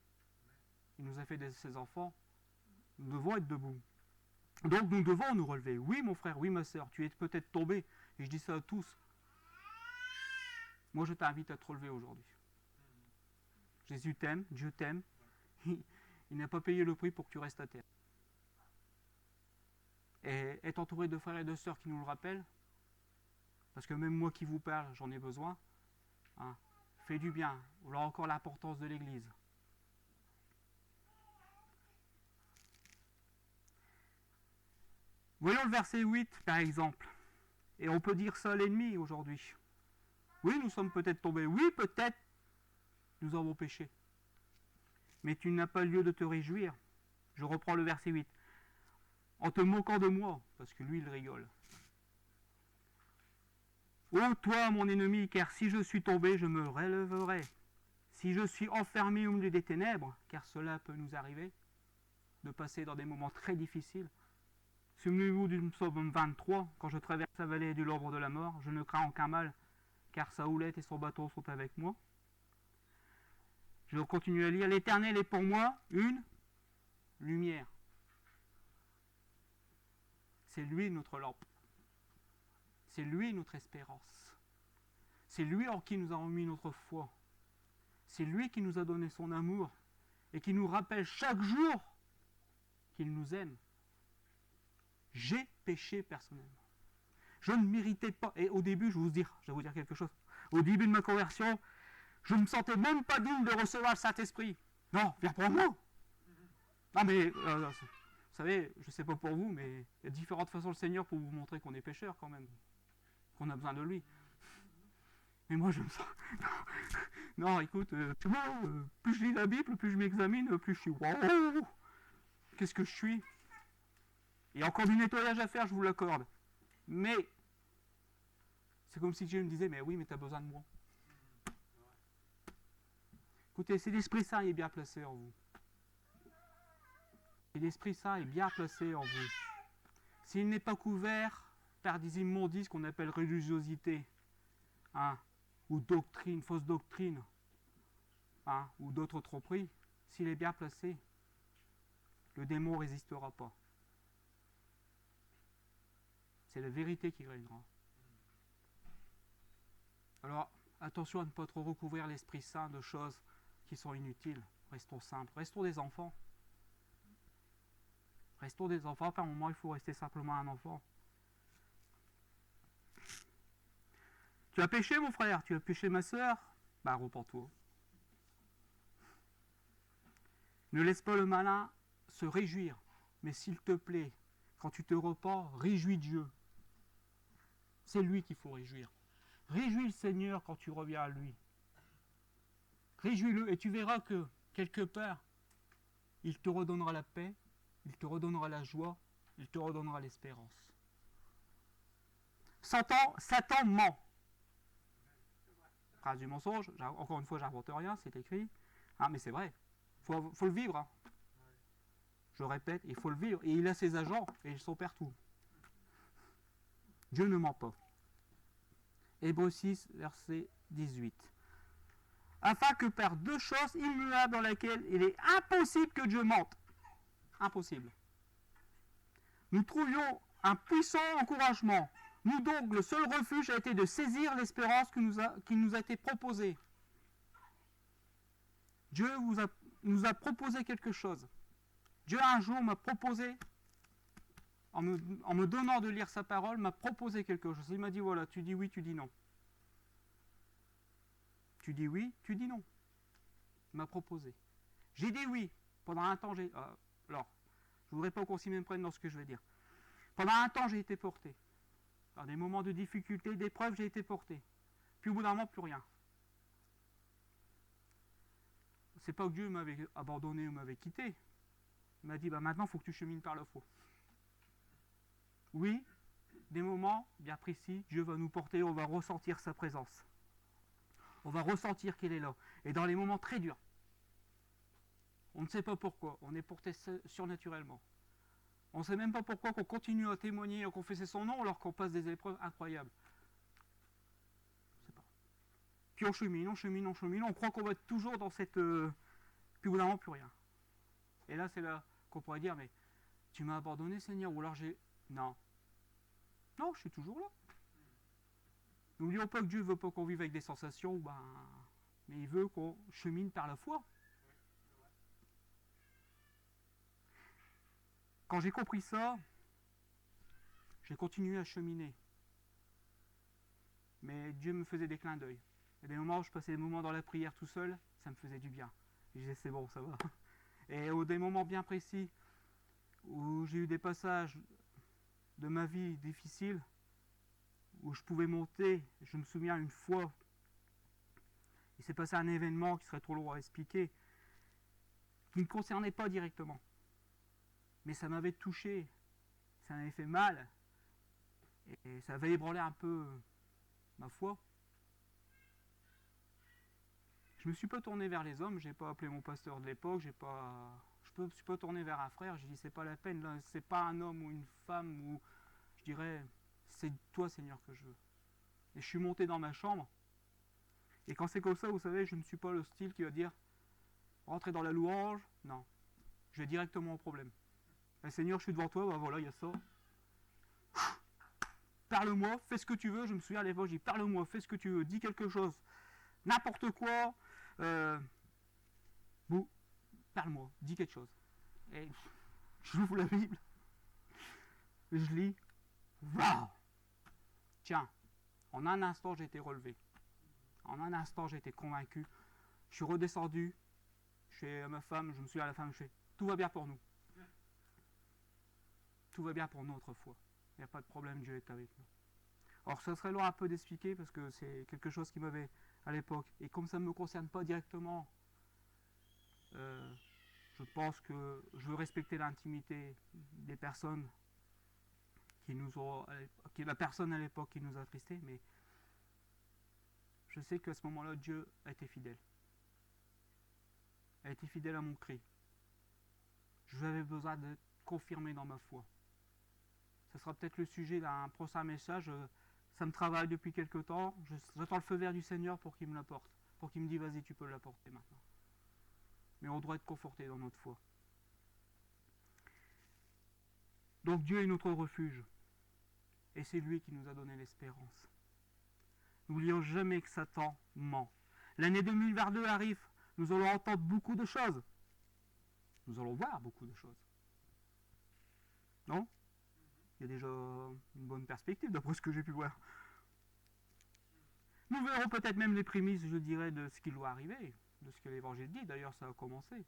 Il nous a fait de ses enfants. Nous devons être debout. Donc nous devons nous relever. Oui, mon frère, oui, ma sœur, tu es peut-être tombé. Et je dis ça à tous. Moi, je t'invite à te relever aujourd'hui. Jésus t'aime, Dieu t'aime. Il n'a pas payé le prix pour que tu restes à terre. Et être entouré de frères et de sœurs qui nous le rappellent, parce que même moi qui vous parle, j'en ai besoin, fait du bien. Voilà encore l'importance de l'Église. Voyons le verset 8, par exemple. Et on peut dire ça à l'ennemi aujourd'hui. Oui, nous sommes peut-être tombés. Oui, peut-être nous avons péché. Mais tu n'as pas lieu de te réjouir. Je reprends le verset 8. En te moquant de moi, parce que lui, il rigole. Ô toi, mon ennemi, car si je suis tombé, je me relèverai. Si je suis enfermé au milieu des ténèbres, car cela peut nous arriver, de passer dans des moments très difficiles. Souvenez-vous du psaume 23, quand je traverse la vallée de l'ombre de la mort, je ne crains aucun mal, car sa houlette et son bâton sont avec moi. Je continue à lire, l'Éternel est pour moi une lumière. C'est lui notre lampe. C'est lui notre espérance. C'est lui en qui nous avons mis notre foi. C'est lui qui nous a donné son amour et qui nous rappelle chaque jour qu'il nous aime. J'ai péché personnellement. Je ne méritais pas. Et au début, je vais vous dire quelque chose. Au début de ma conversion, je ne me sentais même pas digne de recevoir le Saint-Esprit. Non, viens pour moi. Non mais, vous savez, je ne sais pas pour vous, mais il y a différentes façons le Seigneur pour vous montrer qu'on est pécheur quand même. Qu'on a besoin de lui. Mais moi, je me sens... Non, écoute, tu vois, plus je lis la Bible, plus je m'examine, plus je suis... Wow, qu'est-ce que je suis? Il y a encore du nettoyage à faire, je vous l'accorde. Mais C'est comme si Dieu me disait, mais oui, mais tu as besoin de moi. Écoutez, si l'Esprit Saint est bien placé en vous, si l'Esprit Saint est bien placé en vous, s'il n'est pas couvert par des immondices qu'on appelle religiosité, hein, ou doctrine, fausse doctrine, hein, ou d'autres tromperies, s'il est bien placé, le démon ne résistera pas. C'est la vérité qui régnera. Alors, attention à ne pas trop recouvrir l'Esprit Saint de choses qui sont inutiles. Restons simples, restons des enfants. Restons des enfants, par un moment il faut rester simplement un enfant. Tu as péché mon frère, tu as péché ma soeur, bah repens-toi. Ne laisse pas le malin se réjouir, mais s'il te plaît, quand tu te repens, réjouis Dieu. C'est lui qu'il faut réjouir. Réjouis le Seigneur quand tu reviens à lui. Réjouis-le et tu verras que, quelque part, il te redonnera la paix, il te redonnera la joie, il te redonnera l'espérance. Satan ment. Phrase du mensonge, encore une fois, j'invente rien, c'est écrit. Hein, mais c'est vrai, il faut le vivre. Hein. Je répète, il faut le vivre. Et il a ses agents, et ils sont partout. Dieu ne ment pas. Hébreux 6, verset 18. Afin que par deux choses immuables dans lesquelles il est impossible que Dieu mente. Impossible. Nous trouvions un puissant encouragement. Nous donc, le seul refuge a été de saisir l'espérance qui nous a été proposée. Dieu nous a proposé quelque chose. Dieu un jour m'a proposé, en me donnant de lire sa parole, m'a proposé quelque chose. Il m'a dit, voilà, tu dis oui, tu dis non. Tu dis oui, tu dis non. Il m'a proposé. J'ai dit oui. Pendant un temps, alors, je ne voudrais pas qu'on s'y méprenne dans ce que je vais dire. Pendant un temps, j'ai été porté. Dans des moments de difficulté, d'épreuve, j'ai été porté. Puis au bout d'un moment, plus rien. C'est pas que Dieu m'avait abandonné ou m'avait quitté. Il m'a dit, bah maintenant, il faut que tu chemines par la foi. Oui, des moments bien précis, Dieu va nous porter, on va ressentir sa présence. On va ressentir qu'il est là. Et dans les moments très durs, on ne sait pas pourquoi, on est porté surnaturellement. On ne sait même pas pourquoi qu'on continue à témoigner et à confesser son nom alors qu'on passe des épreuves incroyables. Je sais pas. Puis on chemine, on croit qu'on va être toujours dans cette... Puis au bout d'un moment, plus rien. Et là, c'est là qu'on pourrait dire, mais tu m'as abandonné, Seigneur, ou alors j'ai... Non. Non, je suis toujours là. N'oublions pas que Dieu ne veut pas qu'on vive avec des sensations, mais il veut qu'on chemine par la foi. Quand j'ai compris ça, j'ai continué à cheminer. Mais Dieu me faisait des clins d'œil. Il y a des moments où je passais des moments dans la prière tout seul, ça me faisait du bien. Et je disais, c'est bon, ça va. Et des moments bien précis, où j'ai eu des passages de ma vie difficiles, où je pouvais monter, je me souviens une fois, il s'est passé un événement qui serait trop long à expliquer, qui ne me concernait pas directement. Mais ça m'avait touché, ça m'avait fait mal, et ça avait ébranlé un peu ma foi. Je ne me suis pas tourné vers les hommes, je n'ai pas appelé mon pasteur de l'époque, je ne me suis pas tourné vers un frère, j'ai dit c'est pas la peine, là, c'est pas un homme ou une femme, ou je dirais c'est toi Seigneur que je veux. Et je suis monté dans ma chambre, et quand c'est comme ça, vous savez, je ne suis pas le style qui va dire rentrer dans la louange, non, je vais directement au problème. Seigneur, je suis devant toi, voilà, il y a ça. Parle-moi, fais ce que tu veux. Je me souviens à l'époque, je dis parle-moi, fais ce que tu veux, dis quelque chose, n'importe quoi. Parle-moi, dis quelque chose. Et j'ouvre la Bible, je lis, waouh! Tiens, en un instant, j'ai été relevé. En un instant, j'ai été convaincu. Je suis redescendu chez ma femme, je me souviens à la femme, je fais tout va bien pour nous. Tout va bien pour notre foi. Il n'y a pas de problème, Dieu est avec nous. Alors ça serait long un peu d'expliquer parce que c'est quelque chose qui m'avait à l'époque. Et comme ça ne me concerne pas directement, je pense que je veux respecter l'intimité des personnes qui nous ont... la personne à l'époque qui nous a attristés, mais je sais qu'à ce moment-là, Dieu a été fidèle. A été fidèle à mon cri. J'avais besoin d'être confirmé dans ma foi. Ce sera peut-être le sujet d'un prochain message. Ça me travaille depuis quelque temps. J'attends le feu vert du Seigneur pour qu'il me l'apporte. Pour qu'il me dise, vas-y, tu peux l'apporter maintenant. Mais on doit être conforté dans notre foi. Donc Dieu est notre refuge. Et c'est lui qui nous a donné l'espérance. N'oublions jamais que Satan ment. L'année 2022 arrive. Nous allons entendre beaucoup de choses. Nous allons voir beaucoup de choses. Non ? Il y a déjà une bonne perspective d'après ce que j'ai pu voir. Nous verrons peut-être même les prémices, je dirais, de ce qui doit arriver, de ce que l'Évangile dit. D'ailleurs, ça a commencé.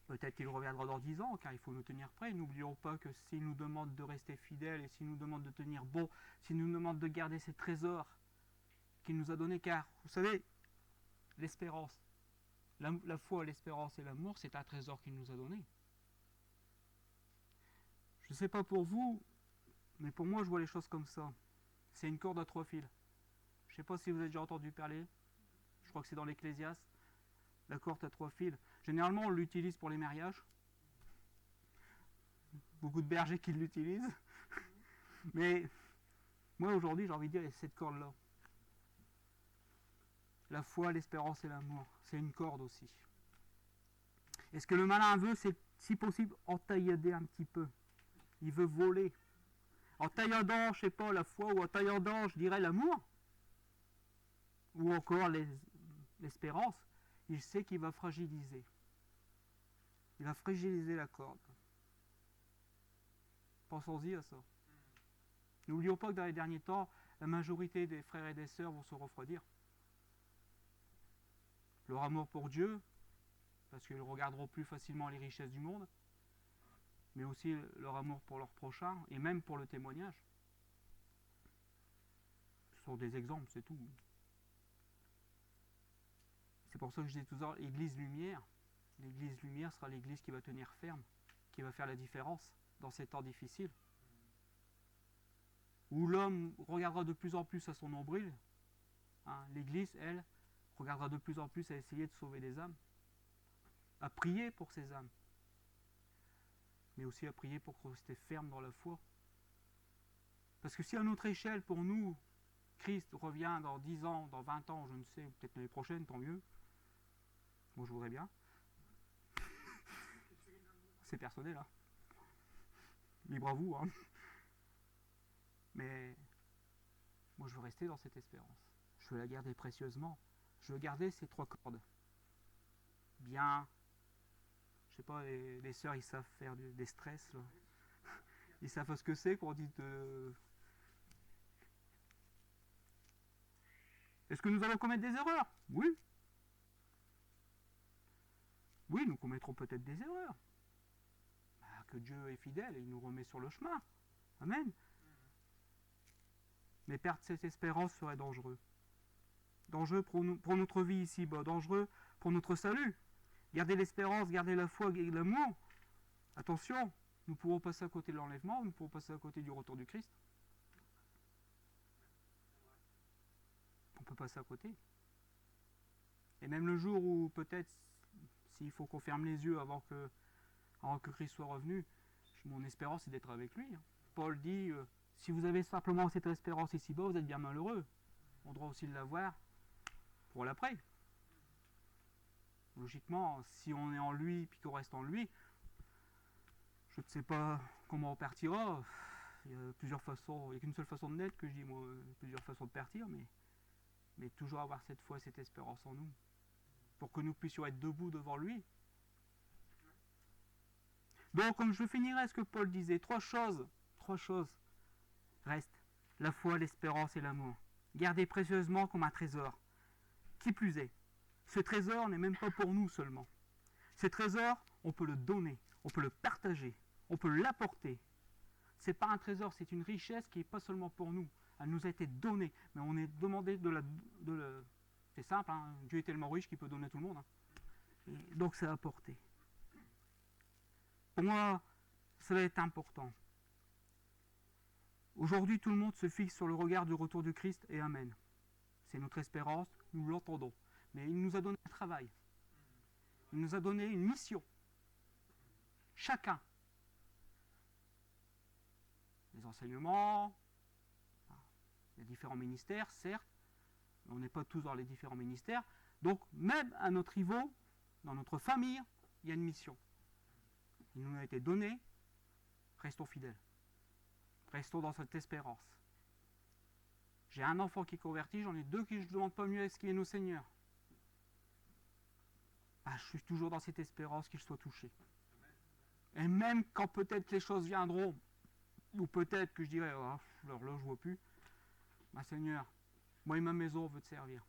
Peut-être qu'il reviendra dans 10 ans, car il faut nous tenir prêts. N'oublions pas que s'il nous demande de rester fidèles et s'il nous demande de tenir bon, s'il nous demande de garder ces trésors qu'il nous a donnés, car, vous savez, l'espérance, la foi, l'espérance et l'amour, c'est un trésor qu'il nous a donné. Je ne sais pas pour vous, mais pour moi, je vois les choses comme ça. C'est une corde à 3 fils. Je ne sais pas si vous avez déjà entendu parler. Je crois que c'est dans l'Ecclésiaste. La corde à 3 fils. Généralement, on l'utilise pour les mariages. Beaucoup de bergers qui l'utilisent. Mais moi, aujourd'hui, j'ai envie de dire, cette corde-là. La foi, l'espérance et l'amour. C'est une corde aussi. Et ce que le malin veut, c'est, si possible, entaillader un petit peu. Il veut voler. En tailladant, je sais pas, la foi, ou en tailladant, je dirais, l'amour. Ou encore l'espérance. Il sait qu'il va fragiliser. Il va fragiliser la corde. Pensons-y à ça. N'oublions pas que dans les derniers temps, la majorité des frères et des sœurs vont se refroidir. Leur amour pour Dieu, parce qu'ils regarderont plus facilement les richesses du monde, mais aussi leur amour pour leur prochain, et même pour le témoignage. Ce sont des exemples, c'est tout. C'est pour ça que je dis toujours, l'Église Lumière. L'Église Lumière sera l'Église qui va tenir ferme, qui va faire la différence dans ces temps difficiles. Où l'homme regardera de plus en plus à son nombril. L'Église, elle, regardera de plus en plus à essayer de sauver des âmes. À prier pour ces âmes. Mais aussi à prier pour rester ferme dans la foi. Parce que si à notre échelle, pour nous, Christ revient dans 10 ans, dans 20 ans, je ne sais, peut-être l'année prochaine, tant mieux. Moi, je voudrais bien. C'est personnel, là. Libre à vous, hein. Mais moi, je veux rester dans cette espérance. Je veux la garder précieusement. Je veux garder ces 3 cordes. Bien, je sais pas, les sœurs, ils savent faire des stress, là. Ils savent ce que c'est qu'on dit de... Est-ce que nous allons commettre des erreurs? Oui. Oui, nous commettrons peut-être des erreurs. Que Dieu est fidèle et il nous remet sur le chemin. Amen. Mais perdre cette espérance serait dangereux. Dangereux pour notre vie ici-bas, dangereux pour notre salut. Garder l'espérance, garder la foi, garder l'amour. Attention, nous pourrons passer à côté de l'enlèvement, nous pourrons passer à côté du retour du Christ. On peut passer à côté. Et même le jour où peut-être, s'il faut qu'on ferme les yeux avant que Christ soit revenu, mon espérance c'est d'être avec lui. Paul dit, si vous avez simplement cette espérance ici-bas, vous êtes bien malheureux. On doit aussi l'avoir pour l'après. Logiquement, si on est en lui et qu'on reste en lui, je ne sais pas comment on partira. Il y a plusieurs façons, il n'y a qu'une seule façon de naître, que je dis moi, plusieurs façons de partir, mais toujours avoir cette foi, cette espérance en nous, pour que nous puissions être debout devant lui. Donc, comme je finirai ce que Paul disait, 3 choses restent, la foi, l'espérance et l'amour. Gardez précieusement comme un trésor. Qui plus est, ce trésor n'est même pas pour nous seulement. Ce trésor, on peut le donner, on peut le partager, on peut l'apporter. Ce n'est pas un trésor, c'est une richesse qui n'est pas seulement pour nous. Elle nous a été donnée, mais on est demandé c'est simple, hein, Dieu est tellement riche qu'il peut donner à tout le monde. Hein. Et donc c'est apporté. Pour moi, ça va être important. Aujourd'hui, tout le monde se fixe sur le regard du retour du Christ et Amen. C'est notre espérance, nous l'entendons. Mais il nous a donné un travail. Il nous a donné une mission. Chacun. Les enseignements, les différents ministères, certes, mais on n'est pas tous dans les différents ministères. Donc, même à notre niveau, dans notre famille, il y a une mission. Il nous a été donné, restons fidèles. Restons dans cette espérance. J'ai un enfant qui est converti, j'en ai deux qui je ne demande pas mieux à ce qu'il est nos seigneurs. Je suis toujours dans cette espérance qu'il soit touché. Et même quand peut-être les choses viendront, ou peut-être que je dirais, l'horloge ne voit plus, Seigneur, moi et ma maison, on veut te servir.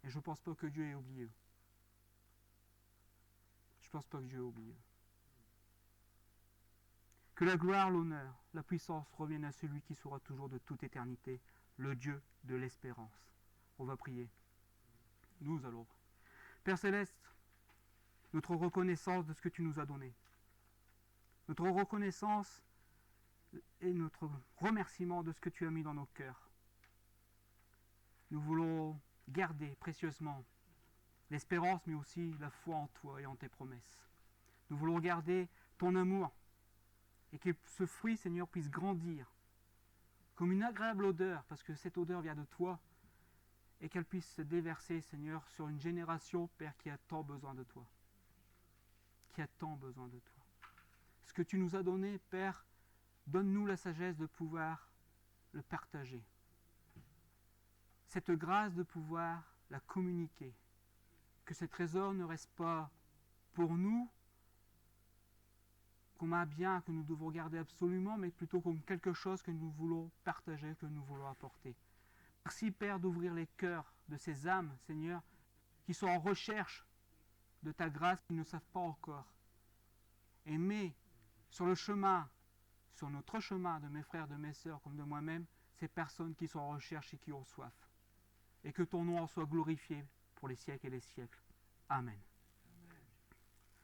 Et je ne pense pas que Dieu ait oublié. Je ne pense pas que Dieu ait oublié. Que la gloire, l'honneur, la puissance reviennent à celui qui sera toujours de toute éternité, le Dieu de l'espérance. On va prier. Nous allons. Père Céleste, notre reconnaissance de ce que tu nous as donné, notre reconnaissance et notre remerciement de ce que tu as mis dans nos cœurs. Nous voulons garder précieusement l'espérance, mais aussi la foi en toi et en tes promesses. Nous voulons garder ton amour et que ce fruit, Seigneur, puisse grandir comme une agréable odeur, parce que cette odeur vient de toi, et qu'elle puisse se déverser, Seigneur, sur une génération, Père, qui a tant besoin de toi. Qui a tant besoin de toi. Ce que tu nous as donné, Père, donne-nous la sagesse de pouvoir le partager. Cette grâce de pouvoir la communiquer. Que ces trésors ne restent pas pour nous, comme un bien que nous devons garder absolument, mais plutôt comme quelque chose que nous voulons partager, que nous voulons apporter. Merci, Père, d'ouvrir les cœurs de ces âmes, Seigneur, qui sont en recherche de ta grâce, qui ne savent pas encore. Et mets sur le chemin, sur notre chemin de mes frères, de mes sœurs, comme de moi-même, ces personnes qui sont en recherche et qui ont soif. Et que ton nom en soit glorifié pour les siècles et les siècles. Amen.